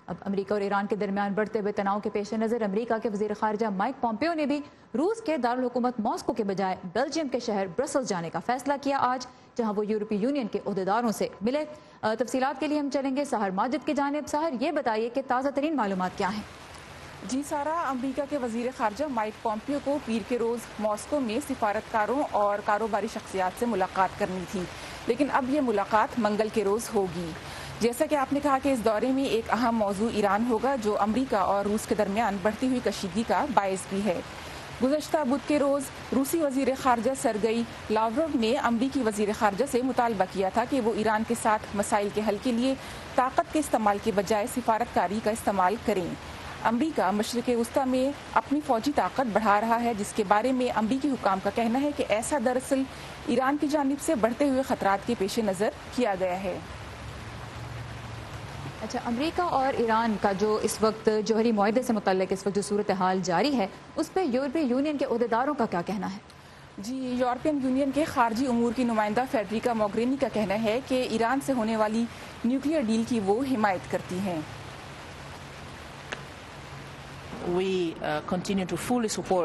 اب امریکہ اور ایران کے درمیان بڑھتے ہوئے تناؤ کے پیش نظر امریکہ کے وزیر خارجہ مائک پومپیو نے بھی روس کے دارالحکومت ماسکو کے بجائے بیلجیم کے شہر برسلز جانے کا فیصلہ کیا آج، جہاں وہ یورپی یونین کے عہدیداروں سے ملے۔ تفصیلات کے لیے ہم چلیں گے سحر ماجد کی جانب۔ سحر، یہ بتائیے کہ تازہ ترین معلومات کیا ہیں؟ جی سارا، امریکہ کے وزیر خارجہ مائک پومپیو کو پیر کے روز ماسکو میں سفارتکاروں اور کاروباری شخصیات سے ملاقات کرنی تھی، لیکن اب یہ ملاقات منگل کے روز ہوگی۔ جیسا کہ آپ نے کہا کہ اس دورے میں ایک اہم موضوع ایران ہوگا، جو امریکہ اور روس کے درمیان بڑھتی ہوئی کشیدگی کا باعث بھی ہے۔ گزشتہ بدھ کے روز روسی وزیر خارجہ سرگئی لاوروو نے امریکی وزیر خارجہ سے مطالبہ کیا تھا کہ وہ ایران کے ساتھ مسائل کے حل کے لیے طاقت کے استعمال کے بجائے سفارتکاری کا استعمال کریں۔ امریکہ مشرق وسطی میں اپنی فوجی طاقت بڑھا رہا ہے، جس کے بارے میں امریکی حکام کا کہنا ہے کہ ایسا دراصل ایران کی جانب سے بڑھتے ہوئے خطرات کے پیش نظر کیا گیا ہے۔ اچھا، امریکہ اور ایران کا جو اس وقت جوہری معاہدے سے متعلق اس وقت جو صورتحال جاری ہے، اس پہ یورپی یونین کے عہدیداروں کا کیا کہنا ہے؟ جی، یورپین یونین کے خارجی امور کی نمائندہ فیڈریکا موگرینی کا کہنا ہے کہ ایران سے ہونے والی نیوکلیئر ڈیل کی وہ حمایت کرتی ہیں۔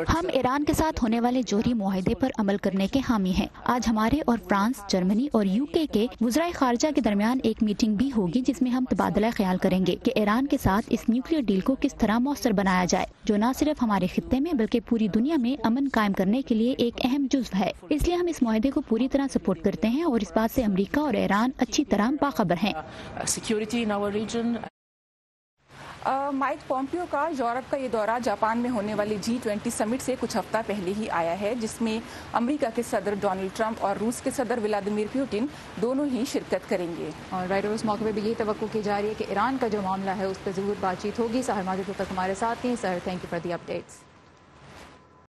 ہم ایران کے ساتھ ہونے والے جوہری معاہدے پر عمل کرنے کے حامی ہیں۔ آج ہمارے اور فرانس، جرمنی اور UK کے وزرائے خارجہ کے درمیان ایک میٹنگ بھی ہوگی، جس میں ہم تبادلہ خیال کریں گے کہ ایران کے ساتھ اس نیوکلیئر ڈیل کو کس طرح مؤثر بنایا جائے، جو نہ صرف ہمارے خطے میں بلکہ پوری دنیا میں امن قائم کرنے کے لیے ایک اہم جزو ہے۔ اس لیے ہم اس معاہدے کو پوری طرح سپورٹ کرتے ہیں اور اس بات سے امریکہ اور ایران اچھی طرح باخبر ہیں۔ مائک پومپیو کا یورپ کا یہ دورہ جاپان میں ہونے والی G20 سمٹ سے کچھ ہفتہ پہلے ہی آیا ہے، جس میں امریکہ کے صدر ڈونلڈ ٹرمپ اور روس کے صدر ولادیمیر پوٹن دونوں ہی شرکت کریں گے۔ اور اس موقع پہ بھی یہ توقع کی جا رہی ہے کہ ایران کا جو معاملہ ہے اس پہ ضرور بات چیت ہوگی۔ سحر ماجد وقت ہمارے ساتھ ہیں۔ Sir, thank you for the updates.